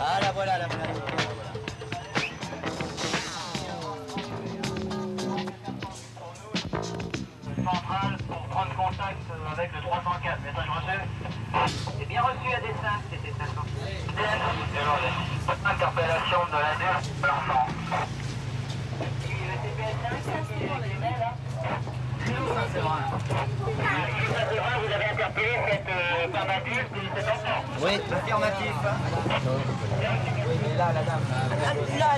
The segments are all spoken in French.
Ah, la voilà, la voilà. Centrale pour prendre contact avec le 304. Message reçu. C'est bien reçu à dessin, c'était 500. Interpellation de l'adulte de l'enfant. Et le TPS5, là. Ça, c'est vrai. Vous avez interpellé cette femme adulte et cet enfant. Oui, affirmatif. Oui, mais là, la dame. Là,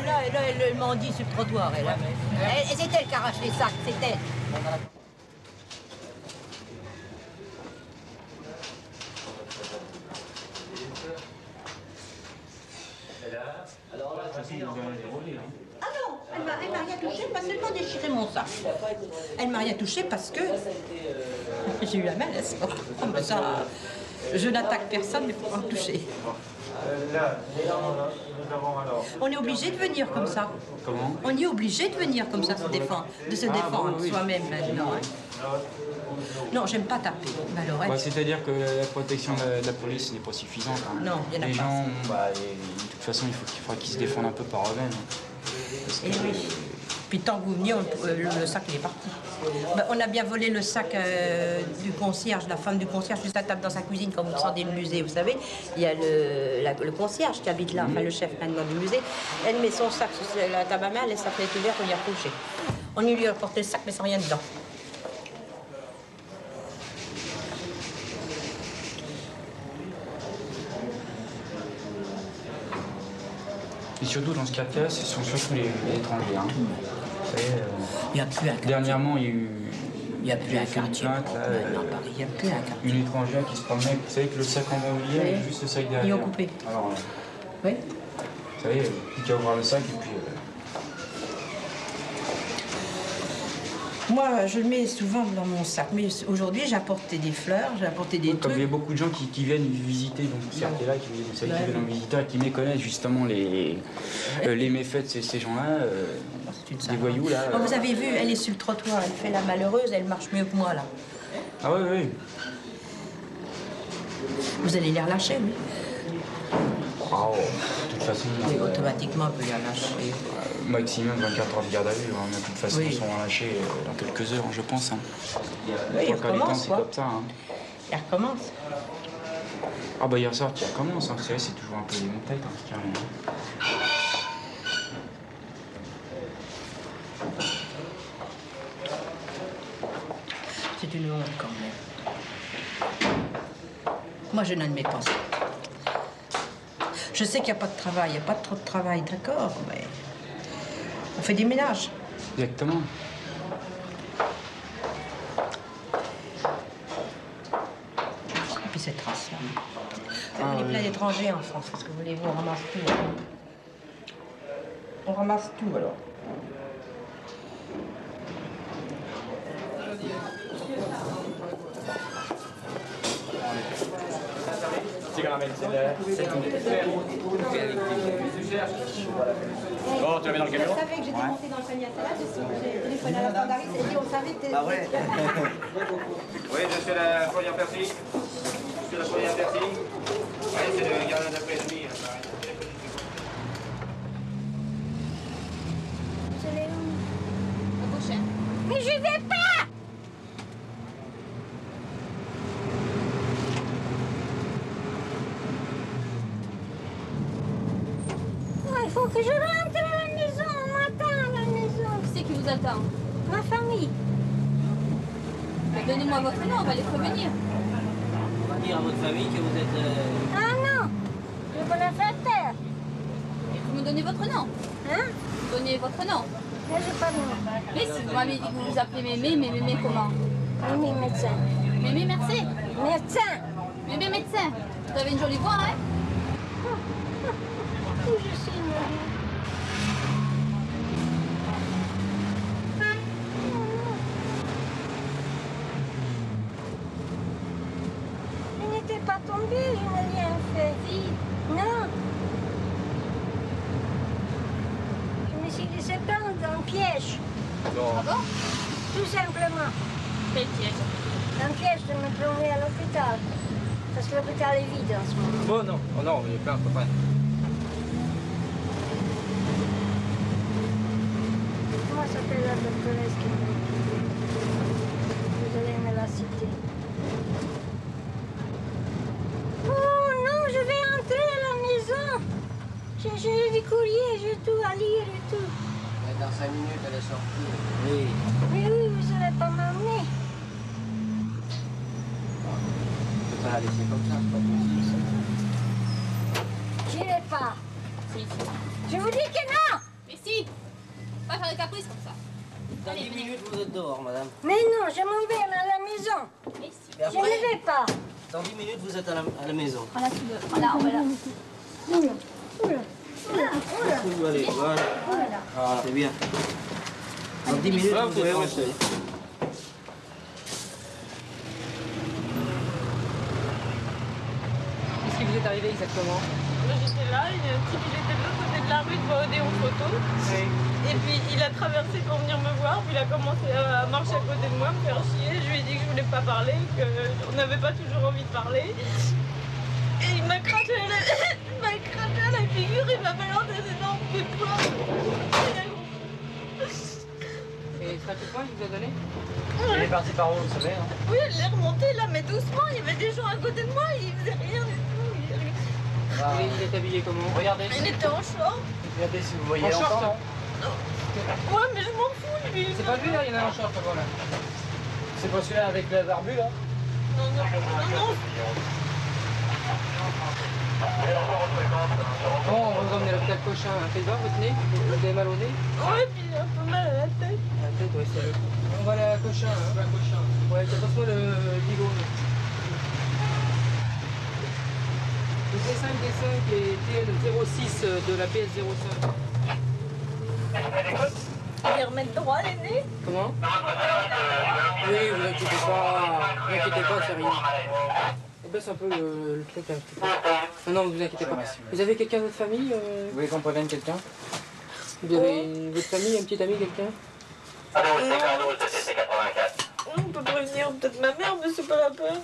elle m'a dit sur le trottoir. C'est elle qui arrache les sacs, c'est elle. Ah non, elle m'a rien touché parce qu'elle m'a déchiré mon sac. Elle m'a rien touché parce que j'ai eu la malaise. Comme ça, je n'attaque personne, mais pour en toucher. On est obligé de venir comme ça. Comment? On est obligé de venir comme ça, de se défendre oui. soi-même maintenant. Hein. Non, j'aime pas taper. Alors, C'est-à-dire que la protection de la police n'est pas suffisante. Hein. Non, il y en a Les pas. gens, de toute façon, il faudra qu'ils se défendent un peu par eux-mêmes. Et oui. Puis tant que vous veniez, le sac il est parti. Ben, on a bien volé le sac du concierge, la femme du concierge, juste à table dans sa cuisine quand vous descendez le musée, vous savez. Il y a le concierge qui habite là, enfin le chef maintenant du musée. Elle met son sac sur la table à main, elle laisse sa fenêtre ouverte, on y a couché. On lui a porté le sac, mais sans rien dedans. Et surtout dans ce cas-là, ce sont surtout les étrangers. Hein. Vous savez, Il n'y a plus un quartier. dernièrement, il y a eu. Il n'y a plus un fait une quartier. plainte, là, Non, Paris, il n'y a plus un quartier. Une étrangère qui se promenait, vous savez que le sac en bandoulière, Oui. il y a juste le sac derrière. Ils ont coupé. Alors, Oui. vous savez, plus qu'à ouvrir le sac et puis. Moi, je le mets souvent dans mon sac. Mais aujourd'hui, j'ai apporté des fleurs, j'ai apporté des Comme il y a trucs. beaucoup de gens qui viennent visiter, donc ce quartier-là, qui viennent en visiteur et qui méconnaissent justement les méfaits de ces gens-là, des voyous là. Oh, vous avez vu, elle est sur le trottoir, elle fait la malheureuse, elle marche mieux que moi là. Ah oui, oui. Vous allez les relâcher, oui. Oh, de toute façon, Oui, automatiquement, on peut les relâcher. maximum 24 heures de garde à vue. Hein. De toute façon, Oui. ils sont relâchés dans quelques heures, je pense. Hein. Oui, Trois il quarts du temps, recommence, c'est quoi. comme ça. Hein. Elle recommence. Ah bah hier soir, tu recommences. Hein. Vous savez, c'est toujours un peu les mêmes têtes. Hein, carrément. C'est une honte quand même. Moi, je n'admets pas ça. Je sais qu'il n'y a pas de travail, il n'y a pas trop de travail, d'accord, mais on fait des ménages. Exactement. Et puis cette race-là. On est plein d'étrangers en France, parce que voulez-vous, on ramasse tout. Hein. On ramasse tout alors. Bon, tu la mets dans le camion. Vous savez que j'étais montée dans le panier à salade, j'ai téléphoné à la standardiste, elle dit on savait que Ah ouais. Oui, je fais la fourrière persil. Je fais la fourrière persil. Oui, c'est le gardien d'après-midi. Mais je vais pas! Oh, il faut que je rentre à la maison, on m'attend à la maison. Qui c'est qui vous attend? Ma famille. Donnez-moi votre nom, on va les prévenir. On va dire à votre famille que vous êtes... Ah non, je veux la faire taire. Vous me donnez votre nom. Hein? Donnez votre nom. Mais j'ai pas de nom. Mais si vous m'avez dit que vous vous appelez Mémé, mais Mémé comment? Mémé médecin. Mémé Mercé. Médecin. Mémé médecin. Vous avez une jolie voix, hein? Où je suis, Marie? Il n'était pas tombé, il n'a rien fait. Si. Non. Je me suis laissé prendre dans le piège, Ah bon? tout simplement. Quel piège? Un piège de me plonger à l'hôpital. Parce que l'hôpital est vide en ce moment. Bon, non, oh, non, il est plein, copain. Comment s'appelle la doctoresse qui m'a écrit? Vous allez me la citer. Oh non, je vais entrer à la maison. J'ai du courrier, j'ai tout à lire et tout. Mais dans 5 minutes, elle est sortie. Oui. Mais oui, vous n'allez pas m'emmener. On peut pas la laisser comme ça, c'est pas possible. J'irai pas. Si. Je vous dis que non. Mais si! Pas faire des caprices comme ça. Dans 10 minutes, vous êtes dehors, madame. Mais non, je m'en vais à la maison. Mais si. Et Je ne vais pas. dans 10 minutes, vous êtes à la maison. Voilà, tu veux. Voilà, voilà. Oula, oula, oula, oula. Vous allez, voilà. Voilà. C'est bien. Dans 10 minutes, vous pouvez rester. Qu'est-ce qui vous est arrivé exactement? J'étais là, il y a un type, il était de l'autre côté de la rue devant Odéon Photo. Oui. Et puis il a traversé pour venir me voir, puis il a commencé à marcher à côté de moi, me faire chier. Je lui ai dit que je voulais pas parler, qu'on n'avait pas toujours envie de parler. Et il m'a craché à la figure, il m'a balancé des énormes coups de poing. Et ça fait quoi qu'il vous a donné? Il est parti par où, vous savez, hein? Oui, elle est remontée là, mais doucement. Il y avait des gens à côté de moi, il faisait rien du tout. Et il est habillé comment? Regardez, Il était en short. regardez si vous voyez En short, l'enfant. Ouais, mais je m'en fous, lui. C'est pas lui là, il y en a un short là-bas là. C'est pas celui-là avec la barbu, là? Non, non, non. Bon, on va vous emmener à l'hôpital Cochin. Faites voir votre nez? Vous avez mal au nez? Ouais, puis il a un peu mal à la tête. La tête, ouais, c'est le... On va aller à Cochin. Hein. Ouais, passe-moi le bigot. Le D5 et TL06 de la PS05. Il les remettre droit les nez. Comment? Oui, vous inquiétez pas, c'est rien. On baisse un peu le truc là. Non, non, vous inquiétez pas. Vous avez quelqu'un de votre famille Vous voulez qu'on prévienne quelqu'un? Vous avez votre famille, un petit ami, quelqu'un? On peut prévenir peut-être ma mère, mais c'est pas la peine.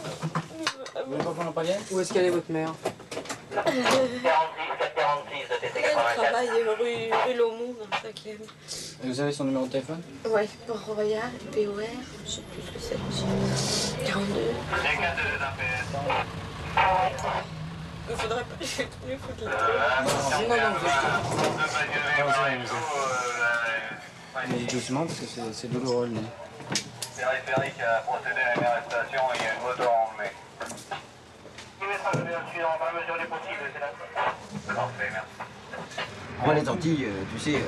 Vous voulez pas qu'on en prévienne? Où est-ce qu'elle est votre mère? 46, 446 de TT Elle 84. travaille rue Lomont dans le 5e. Et vous avez son numéro de téléphone? Ouais, Port-Royal, POR, je sais plus ce que c'est. 42. Il faudrait pas. Il faut qu'il Non, non, Mais doucement parce que c'est douloureux le nez. Périphérique a procédé à une arrestation et il y a une moto emmenée. Je suis dans la mesure du possible, c'est là. Parfait, merci. Moi, les Antilles, tu sais,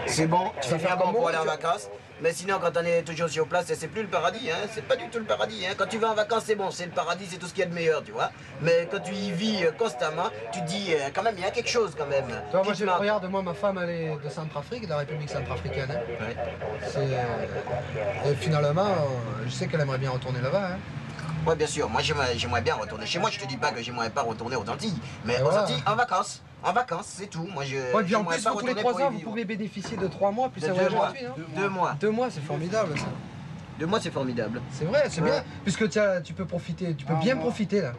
c'est bon, c'est bien bon pour aller en vacances. Mais sinon, quand on est toujours sur place, c'est plus le paradis, hein. C'est pas du tout le paradis, hein. Quand tu vas en vacances, c'est bon, c'est le paradis, c'est tout ce qu'il y a de meilleur, tu vois. Mais quand tu y vis constamment, tu te dis, quand même, il y a quelque chose, quand même. Toi, moi, regarde, moi, ma femme, elle est de Centrafrique, de la République centrafricaine. Hein. Ouais. Et finalement, je sais qu'elle aimerait bien retourner là-bas. Hein. Ouais, bien sûr. Moi, j'aimerais bien retourner chez moi. Je te dis pas que j'aimerais pas retourner aux Antilles. Mais aux voilà. Antilles, en vacances. En vacances, c'est tout. Moi, ouais, puis en plus, tous les 3 ans, vous pouvez bénéficier de 3 mois, plus un voyage gratuit. Hein. 2 mois. 2 mois, c'est formidable, ça. 2 mois, c'est formidable. C'est vrai, c'est bien. Puisque tu peux profiter, tu peux bien profiter, là.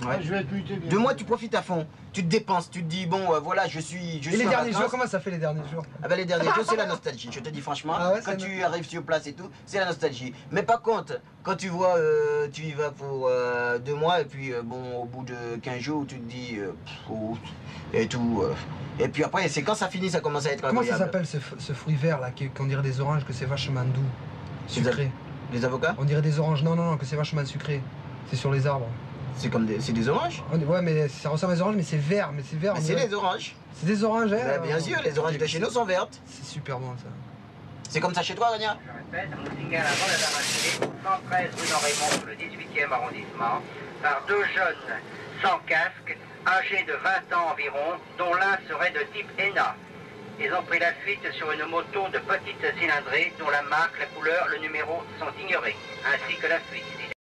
Ouais. Je vais être muté bien. 2 mois, tu profites à fond. Tu te dépenses, tu te dis, bon, voilà, je suis Et les derniers jours, comment ça fait les derniers jours? Ah ben les derniers jours, c'est la nostalgie, je te dis franchement. Ah ouais, quand tu arrives sur place et tout, c'est la nostalgie. Mais par contre, quand tu vois, tu y vas pour 2 mois et puis bon, au bout de 15 jours, tu te dis, et tout. Et puis après, c'est quand ça finit, ça commence à être Comment incroyable. ça s'appelle ce fruit vert, là, qu'on dirait des oranges, que c'est vachement doux, sucré? Les avocats? On dirait des oranges, non, que c'est vachement sucré. C'est sur les arbres. C'est comme des oranges? Ouais, mais ça ressemble à des oranges, mais c'est vert. Mais c'est des oranges. C'est des oranges, hein? Bien sûr, les oranges de chez nous sont vertes. C'est super bon, ça. C'est comme ça chez toi, Rania? Je répète, on nous signale avant la dame 113 rue d'Henri-Mont, sous le 18e arrondissement, par 2 jeunes sans casque, âgés de 20 ans environ, dont l'un serait de type ENA. Ils ont pris la fuite sur une moto de petite cylindrée dont la marque, la couleur, le numéro sont ignorés, ainsi que la fuite.